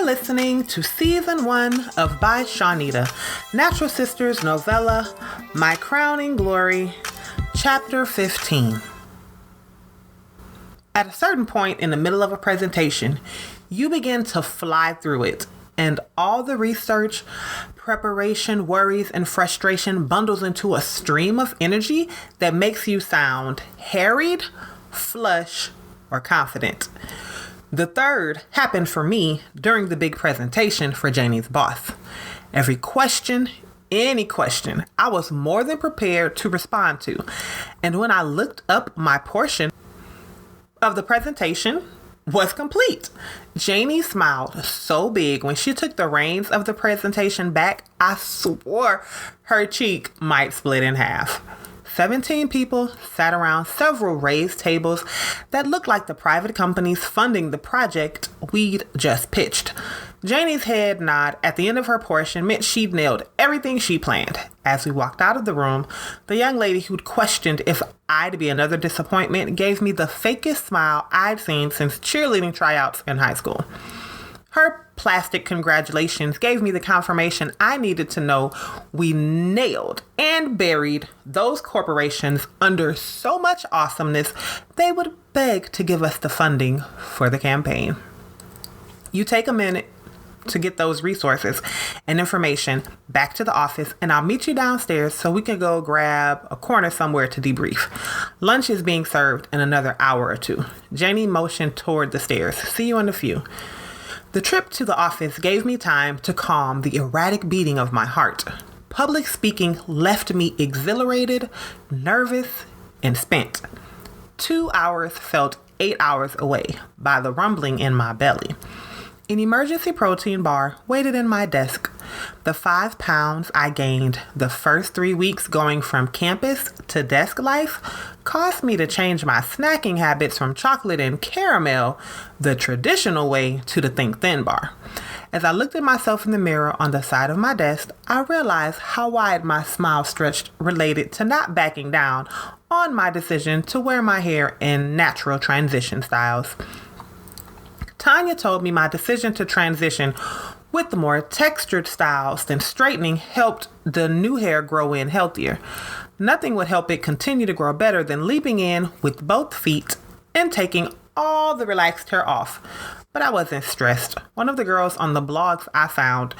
You're listening to Season 1 of By Shawneda, Natural Sisters novella, My Crowning Glory, Chapter 15. At a certain point in the middle of a presentation, you begin to fly through it, and all the research, preparation, worries, and frustration bundles into a stream of energy that makes you sound harried, flush, or confident. The third happened for me during the big presentation for Janie's boss. Every question, any question, I was more than prepared to respond to. And when I looked up, my portion of the presentation was complete. Janie smiled so big when she took the reins of the presentation back, I swore her cheek might split in half. 17 people sat around several raised tables that looked like the private companies funding the project we'd just pitched. Janie's head nod at the end of her portion meant she'd nailed everything she planned. As we walked out of the room, the young lady who'd questioned if I'd be another disappointment gave me the fakest smile I'd seen since cheerleading tryouts in high school. Her plastic congratulations gave me the confirmation I needed to know we nailed and buried those corporations under so much awesomeness they would beg to give us the funding for the campaign. You take a minute to get those resources and information back to the office, and I'll meet you downstairs so we can go grab a corner somewhere to debrief. Lunch is being served in another hour or two. Janie motioned toward the stairs. See you in a few. The trip to the office gave me time to calm the erratic beating of my heart. Public speaking left me exhilarated, nervous, and spent. 2 hours felt 8 hours away by the rumbling in my belly. An emergency protein bar waited in my desk. The 5 pounds I gained the first 3 weeks going from campus to desk life caused me to change my snacking habits from chocolate and caramel, the traditional way, to the Think Thin bar. As I looked at myself in the mirror on the side of my desk, I realized how wide my smile stretched related to not backing down on my decision to wear my hair in natural transition styles. Tanya told me my decision to transition with the more textured styles than straightening helped the new hair grow in healthier. Nothing would help it continue to grow better than leaping in with both feet and taking all the relaxed hair off. But I wasn't stressed. One of the girls on the blogs I found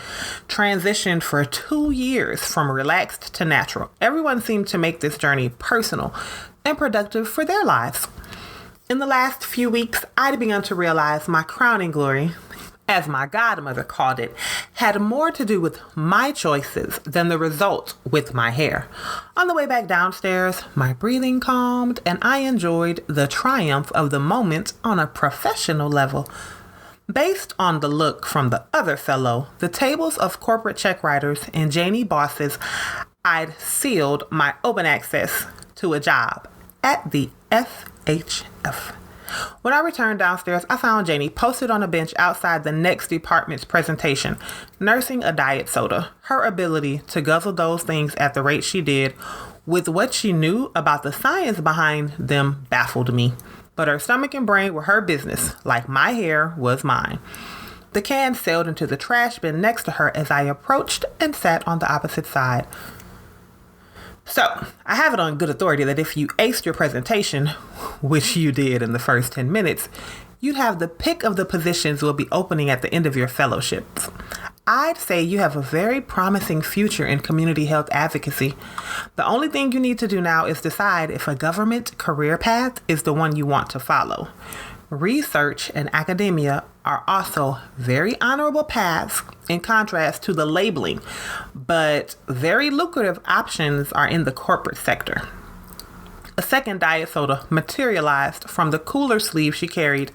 transitioned for 2 years from relaxed to natural. Everyone seemed to make this journey personal and productive for their lives. In the last few weeks, I'd begun to realize my crowning glory, as my godmother called it, had more to do with my choices than the result with my hair. On the way back downstairs, my breathing calmed and I enjoyed the triumph of the moment on a professional level. Based on the look from the other fellow, the tables of corporate check writers and Janie bosses, I'd sealed my open access to a job at the FHF. When I returned downstairs, I found Janie posted on a bench outside the next department's presentation, nursing a diet soda. Her ability to guzzle those things at the rate she did, with what she knew about the science behind them, baffled me. But her stomach and brain were her business, like my hair was mine. The can sailed into the trash bin next to her as I approached and sat on the opposite side. So, I have it on good authority that if you aced your presentation, which you did in the first 10 minutes, you'd have the pick of the positions will be opening at the end of your fellowships. I'd say you have a very promising future in community health advocacy. The only thing you need to do now is decide if a government career path is the one you want to follow. Research and academia are also very honorable paths in contrast to the labeling, but very lucrative options are in the corporate sector. A second diet soda materialized from the cooler sleeve she carried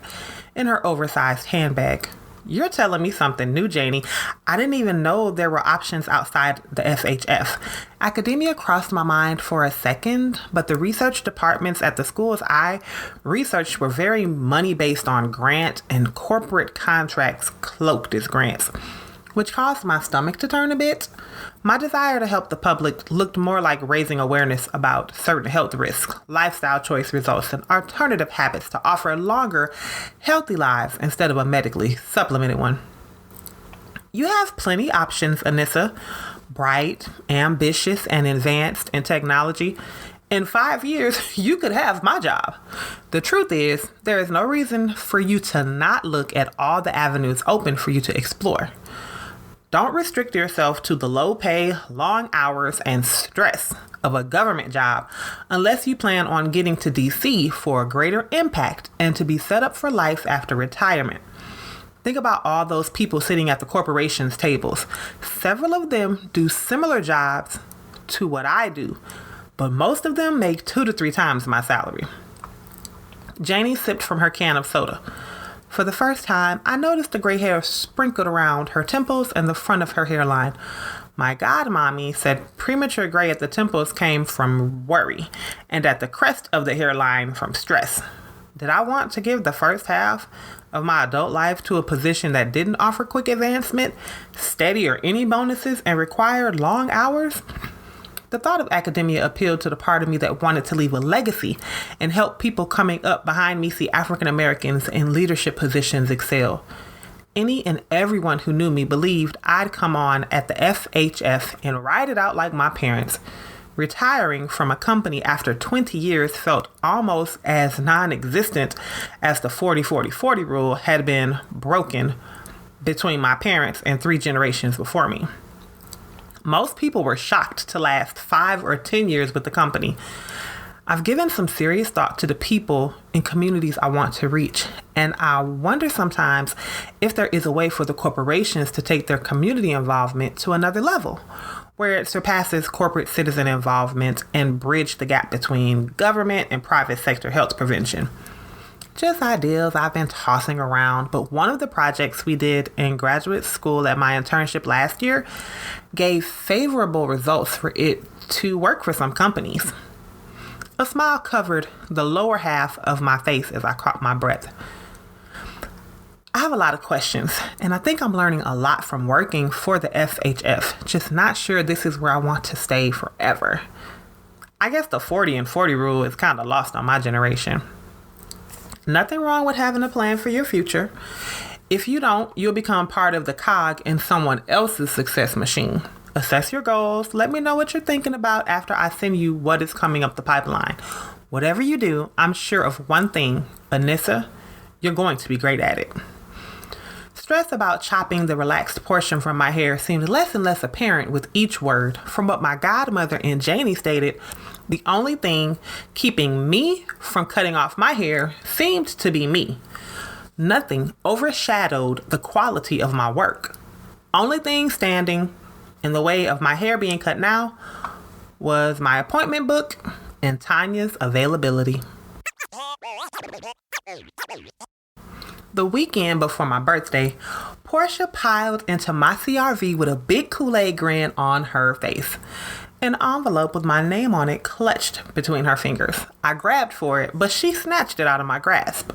in her oversized handbag. You're telling me something new, Janie. I didn't even know there were options outside the FHF. Academia crossed my mind for a second, but the research departments at the schools I researched were very money-based on grant and corporate contracts cloaked as grants, which caused my stomach to turn a bit. My desire to help the public looked more like raising awareness about certain health risks, lifestyle choice results, and alternative habits to offer longer, healthy lives instead of a medically supplemented one. You have plenty options, Anissa. Bright, ambitious, and advanced in technology. In 5 years, you could have my job. The truth is, there is no reason for you to not look at all the avenues open for you to explore. Don't restrict yourself to the low pay, long hours, and stress of a government job unless you plan on getting to DC for a greater impact and to be set up for life after retirement. Think about all those people sitting at the corporation's tables. Several of them do similar jobs to what I do, but most of them make 2 to 3 times my salary. Janie sipped from her can of soda. For the first time, I noticed the gray hair sprinkled around her temples and the front of her hairline. My godmommy said premature gray at the temples came from worry, and at the crest of the hairline from stress. Did I want to give the first half of my adult life to a position that didn't offer quick advancement, steady or any bonuses, and required long hours? The thought of academia appealed to the part of me that wanted to leave a legacy and help people coming up behind me see African Americans in leadership positions excel. Any and everyone who knew me believed I'd come on at the FHF and ride it out like my parents. Retiring from a company after 20 years felt almost as non-existent as the 40-40-40 rule had been broken between my parents and 3 generations before me. Most people were shocked to last 5 or 10 years with the company. I've given some serious thought to the people and communities I want to reach, and I wonder sometimes if there is a way for the corporations to take their community involvement to another level, where it surpasses corporate citizen involvement and bridge the gap between government and private sector health prevention. Just ideas I've been tossing around, but one of the projects we did in graduate school at my internship last year gave favorable results for it to work for some companies. A smile covered the lower half of my face as I caught my breath. I have a lot of questions, and I think I'm learning a lot from working for the FHF, just not sure this is where I want to stay forever. I guess the 40 and 40 rule is kind of lost on my generation. Nothing wrong with having a plan for your future. If you don't, you'll become part of the cog in someone else's success machine. Assess your goals. Let me know what you're thinking about after I send you what is coming up the pipeline. Whatever you do, I'm sure of one thing, Anissa, you're going to be great at it. Stress about chopping the relaxed portion from my hair seemed less and less apparent with each word. From what my godmother and Janie stated, the only thing keeping me from cutting off my hair seemed to be me. Nothing overshadowed the quality of my work. Only thing standing in the way of my hair being cut now was my appointment book and Tanya's availability. The weekend before my birthday, Portia piled into my CRV with a big Kool-Aid grin on her face. An envelope with my name on it clutched between her fingers. I grabbed for it, but she snatched it out of my grasp.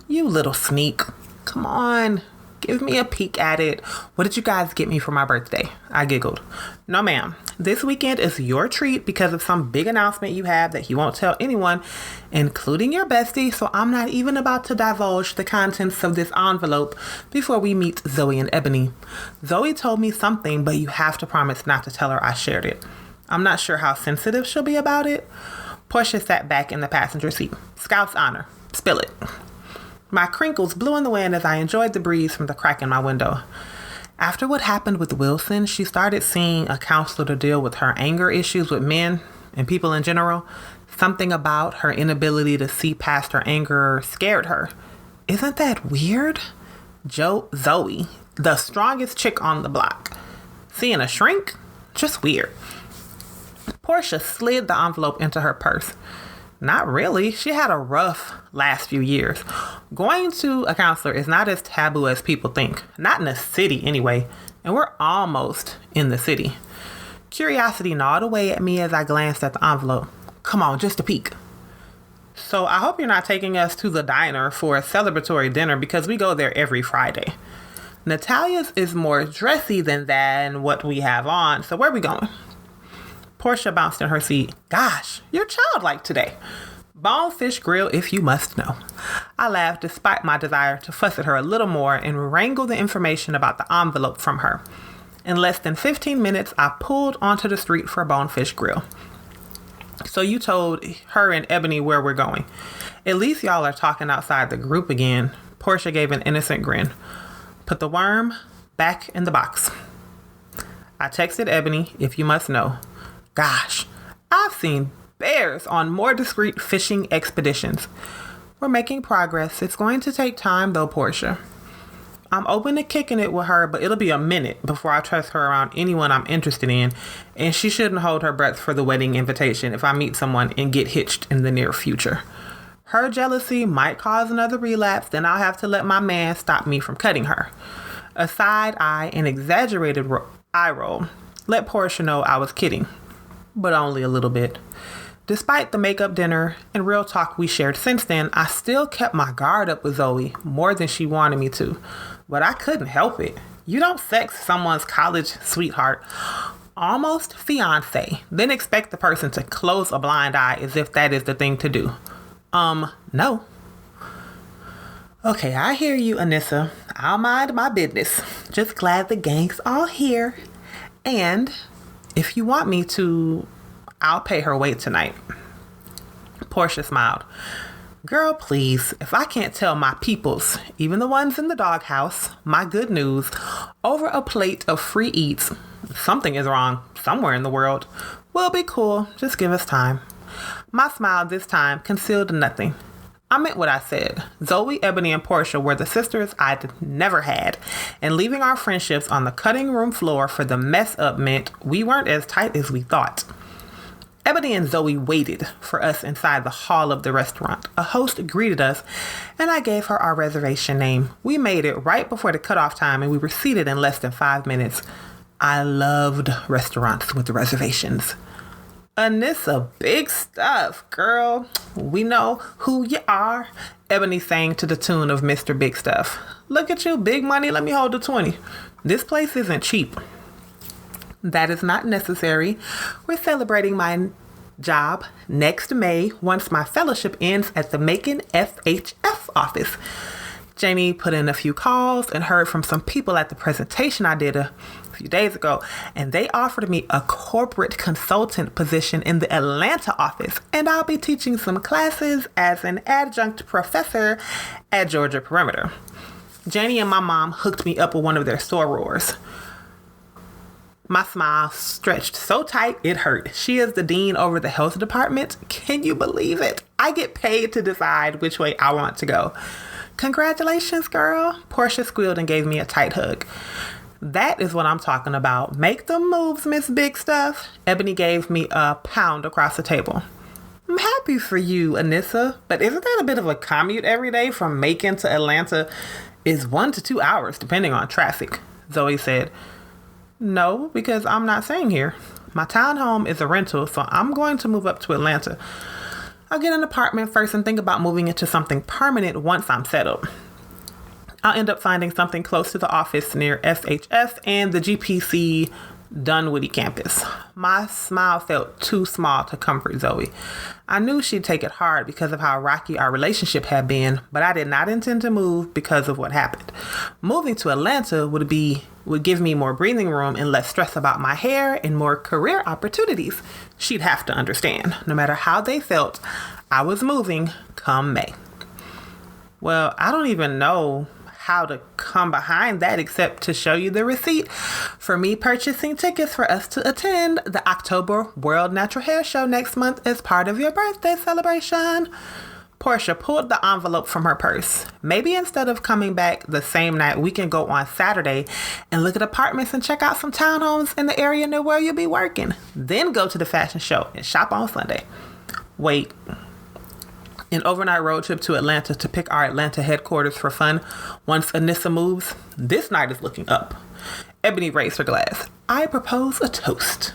You little sneak. Come on. Give me a peek at it. What did you guys get me for my birthday? I giggled. No, ma'am. This weekend is your treat because of some big announcement you have that you won't tell anyone, including your bestie, so I'm not even about to divulge the contents of this envelope before we meet Zoe and Ebony. Zoe told me something, but you have to promise not to tell her I shared it. I'm not sure how sensitive she'll be about it. Portia sat back in the passenger seat. Scout's honor. Spill it. My crinkles blew in the wind as I enjoyed the breeze from the crack in my window. After what happened with Wilson, she started seeing a counselor to deal with her anger issues with men and people in general. Something about her inability to see past her anger scared her. Isn't that weird? Zoe, the strongest chick on the block. Seeing a shrink? Just weird. Portia slid the envelope into her purse. Not really. She had a rough last few years. Going to a counselor is not as taboo as people think. Not in the city, anyway. And we're almost in the city. Curiosity gnawed away at me as I glanced at the envelope. Come on, just a peek. So I hope you're not taking us to the diner for a celebratory dinner because we go there every Friday. Natalia's is more dressy than what we have on. So where are we going? Portia bounced in her seat. Gosh, you're childlike today. Bonefish Grill, if you must know. I laughed despite my desire to fuss at her a little more and wrangle the information about the envelope from her. In less than 15 minutes, I pulled onto the street for Bonefish Grill. So you told her and Ebony where we're going. At least y'all are talking outside the group again. Portia gave an innocent grin. Put the worm back in the box. I texted Ebony, if you must know. Gosh, I've seen bears on more discreet fishing expeditions. We're making progress. It's going to take time though, Portia. I'm open to kicking it with her, but it'll be a minute before I trust her around anyone I'm interested in, and she shouldn't hold her breath for the wedding invitation if I meet someone and get hitched in the near future. Her jealousy might cause another relapse, then I'll have to let my man stop me from cutting her. A side eye and exaggerated eye roll let Portia know I was kidding, but only a little bit. Despite the makeup dinner and real talk we shared since then, I still kept my guard up with Zoe more than she wanted me to. But I couldn't help it. You don't sex someone's college sweetheart, almost fiance, then expect the person to close a blind eye as if that is the thing to do. No. Okay, I hear you, Anisa. I'll mind my business. Just glad the gang's all here. And if you want me to, I'll pay her way tonight. Portia smiled. Girl, please, if I can't tell my peoples, even the ones in the doghouse, my good news, over a plate of free eats, something is wrong somewhere in the world. We'll be cool. Just give us time. My smile this time concealed nothing. I meant what I said. Zoe, Ebony, and Portia were the sisters I'd never had, and leaving our friendships on the cutting room floor for the mess up meant we weren't as tight as we thought. Ebony and Zoe waited for us inside the hall of the restaurant. A host greeted us, and I gave her our reservation name. We made it right before the cutoff time, and we were seated in less than 5 minutes. I loved restaurants with reservations. Anissa, big stuff, girl. We know who you are, Ebony sang to the tune of Mr. Big Stuff. Look at you, big money, let me hold the 20. This place isn't cheap. That is not necessary. We're celebrating my job next May once my fellowship ends at the Macon FHF office. Janie put in a few calls and heard from some people at the presentation I did a few days ago, and they offered me a corporate consultant position in the Atlanta office, and I'll be teaching some classes as an adjunct professor at Georgia Perimeter. Janie and my mom hooked me up with one of their sorors. My smile stretched so tight it hurt. She is the dean over the health department. Can you believe it? I get paid to decide which way I want to go. Congratulations, girl. Portia squealed and gave me a tight hug. That is what I'm talking about. Make the moves, Miss Big Stuff. Ebony gave me a pound across the table. I'm happy for you, Anissa, but isn't that a bit of a commute every day from Macon to Atlanta? Is 1 to 2 hours, depending on traffic, Zoe said. No, because I'm not staying here. My townhome is a rental, so I'm going to move up to Atlanta. I'll get an apartment first and think about moving into something permanent once I'm settled. I'll end up finding something close to the office near SHS and the GPC Dunwoody campus. My smile felt too small to comfort Zoe. I knew she'd take it hard because of how rocky our relationship had been, but I did not intend to move because of what happened. Moving to Atlanta would give me more breathing room and less stress about my hair and more career opportunities. She'd have to understand, no matter how they felt, I was moving come May. Well, I don't even know how to come behind that except to show you the receipt for me purchasing tickets for us to attend the October World Natural Hair Show next month as part of your birthday celebration. Portia pulled the envelope from her purse. Maybe instead of coming back the same night, we can go on Saturday and look at apartments and check out some townhomes in the area near where you'll be working. Then go to the fashion show and shop on Sunday. Wait. An overnight road trip to Atlanta to pick our Atlanta headquarters for fun once Anissa moves. This night is looking up. Ebony raised her glass. I propose a toast.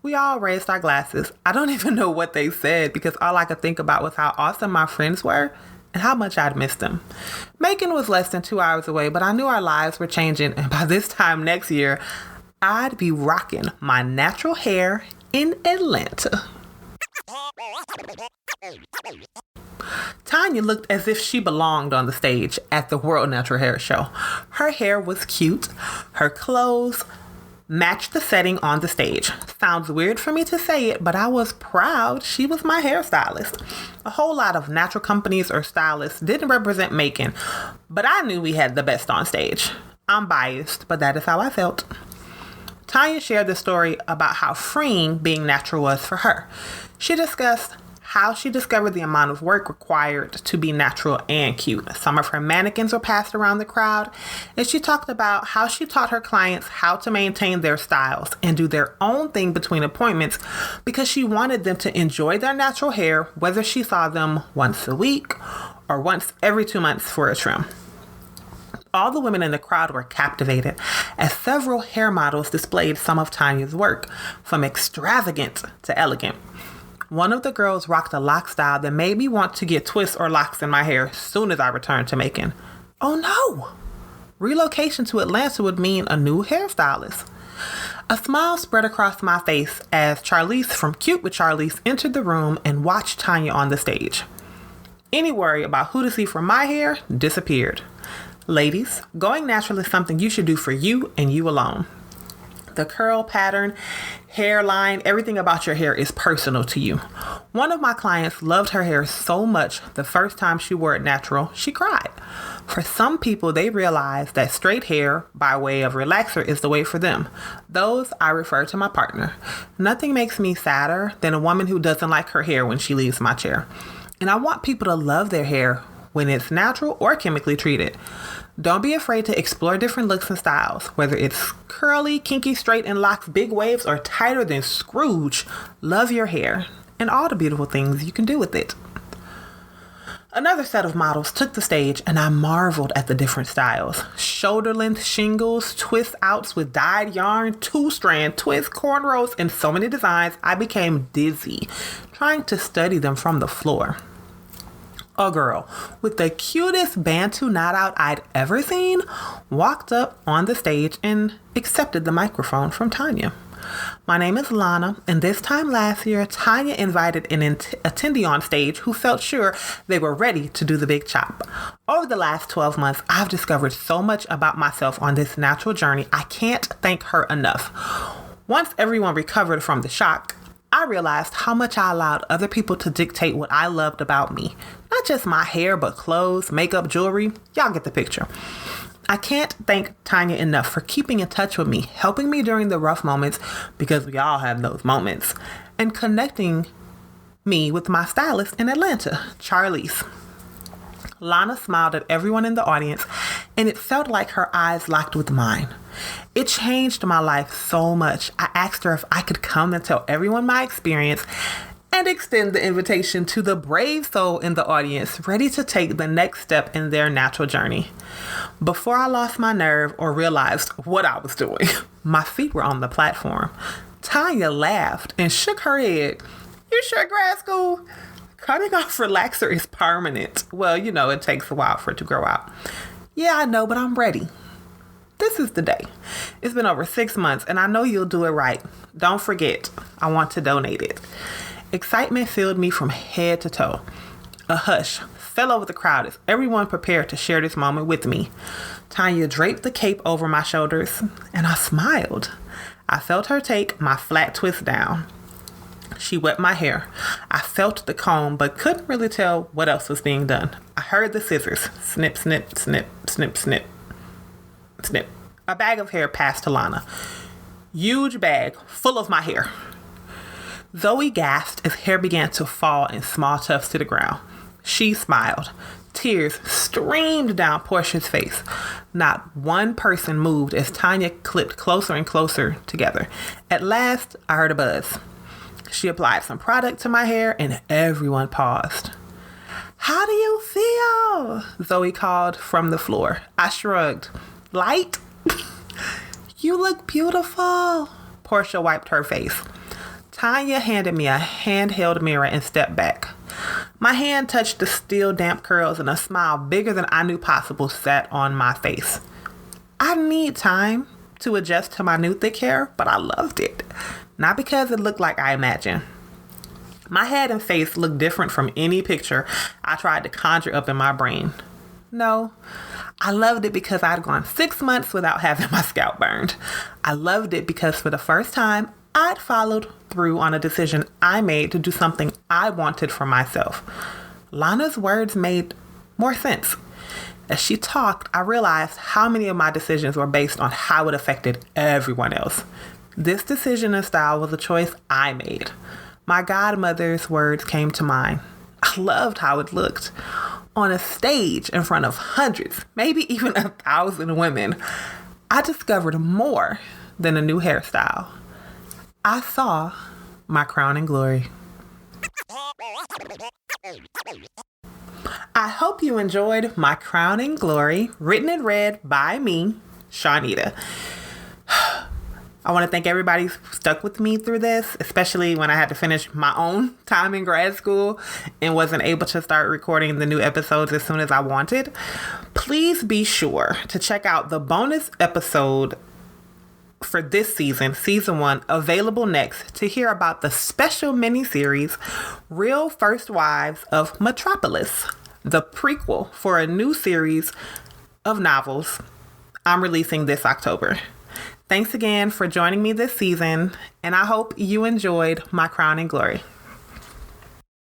We all raised our glasses. I don't even know what they said because all I could think about was how awesome my friends were and how much I'd missed them. Macon was less than 2 hours away, but I knew our lives were changing, and by this time next year, I'd be rocking my natural hair in Atlanta. Tanya looked as if she belonged on the stage at the World Natural Hair Show. Her hair was cute. Her clothes matched the setting on the stage. Sounds weird for me to say it, but I was proud she was my hairstylist. A whole lot of natural companies or stylists didn't represent Macon, but I knew we had the best on stage. I'm biased, but that is how I felt. Tanya shared the story about how freeing being natural was for her. She discussed how she discovered the amount of work required to be natural and cute. Some of her mannequins were passed around the crowd, and she talked about how she taught her clients how to maintain their styles and do their own thing between appointments because she wanted them to enjoy their natural hair, whether she saw them once a week or once every 2 months for a trim. All the women in the crowd were captivated as several hair models displayed some of Tanya's work, from extravagant to elegant. One of the girls rocked a lock style that made me want to get twists or locks in my hair as soon as I returned to Macon. Oh no! Relocation to Atlanta would mean a new hairstylist. A smile spread across my face as Charlize from Cute with Charlize entered the room and watched Tanya on the stage. Any worry about who to see for my hair disappeared. Ladies, going natural is something you should do for you and you alone. The curl pattern, hairline, everything about your hair is personal to you. One of my clients loved her hair so much the first time she wore it natural, she cried. For some people, they realize that straight hair by way of relaxer is the way for them. Those I refer to my partner. Nothing makes me sadder than a woman who doesn't like her hair when she leaves my chair. And I want people to love their hair when it's natural or chemically treated. Don't be afraid to explore different looks and styles, whether it's curly, kinky, straight, and locks, big waves, or tighter than Scrooge. Love your hair and all the beautiful things you can do with it. Another set of models took the stage, and I marveled at the different styles. Shoulder-length shingles, twist outs with dyed yarn, two-strand twists, cornrows, and so many designs, I became dizzy trying to study them from the floor. A girl with the cutest Bantu knot out I'd ever seen walked up on the stage and accepted the microphone from Tanya. My name is Lana, and this time last year, Tanya invited an attendee on stage who felt sure they were ready to do the big chop. Over the last 12 months, I've discovered so much about myself on this natural journey. I can't thank her enough. Once everyone recovered from the shock, I realized how much I allowed other people to dictate what I loved about me. Not just my hair, but clothes, makeup, jewelry. Y'all get the picture. I can't thank Tanya enough for keeping in touch with me, helping me during the rough moments, because we all have those moments, and connecting me with my stylist in Atlanta, Charlize. Lana smiled at everyone in the audience, and it felt like her eyes locked with mine. It changed my life so much. I asked her if I could come and tell everyone my experience and extend the invitation to the brave soul in the audience ready to take the next step in their natural journey. Before I lost my nerve or realized what I was doing, my feet were on the platform. Tanya laughed and shook her head. You sure grad school? Cutting off relaxer is permanent. Well, it takes a while for it to grow out. Yeah, I know, but I'm ready. This is the day. It's been over 6 months, and I know you'll do it right. Don't forget, I want to donate it. Excitement filled me from head to toe. A hush fell over the crowd as everyone prepared to share this moment with me. Tanya draped the cape over my shoulders, and I smiled. I felt her take my flat twist down. She wet my hair. I felt the comb, but couldn't really tell what else was being done. I heard the scissors. Snip, snip, snip, snip, snip, snip. A bag of hair passed to Lana. Huge bag full of my hair. Zoe gasped as hair began to fall in small tufts to the ground. She smiled. Tears streamed down Portia's face. Not one person moved as Tanya clipped closer and closer together. At last, I heard a buzz. She applied some product to my hair, and everyone paused. How do you feel? Zoe called from the floor. I shrugged. Light? You look beautiful. Portia wiped her face. Tanya handed me a handheld mirror and stepped back. My hand touched the still damp curls, and a smile bigger than I knew possible sat on my face. I need time to adjust to my new thick hair, but I loved it. Not because it looked like I imagined. My head and face looked different from any picture I tried to conjure up in my brain. No, I loved it because I'd gone 6 months without having my scalp burned. I loved it because for the first time, I'd followed through on a decision I made to do something I wanted for myself. Lana's words made more sense. As she talked, I realized how many of my decisions were based on how it affected everyone else. This decision and style was a choice I made. My godmother's words came to mind. I loved how it looked. On a stage in front of hundreds, maybe even 1,000 women, I discovered more than a new hairstyle. I saw my crowning glory. I hope you enjoyed my crowning glory, written and read by me, Shawneda. I want to thank everybody who stuck with me through this, especially when I had to finish my own time in grad school and wasn't able to start recording the new episodes as soon as I wanted. Please be sure to check out the bonus episode for this season, season 1, available next, to hear about the special miniseries, Real First Wives of Metropolis, the prequel for a new series of novels I'm releasing this October. Thanks again for joining me this season, and I hope you enjoyed my crowning glory.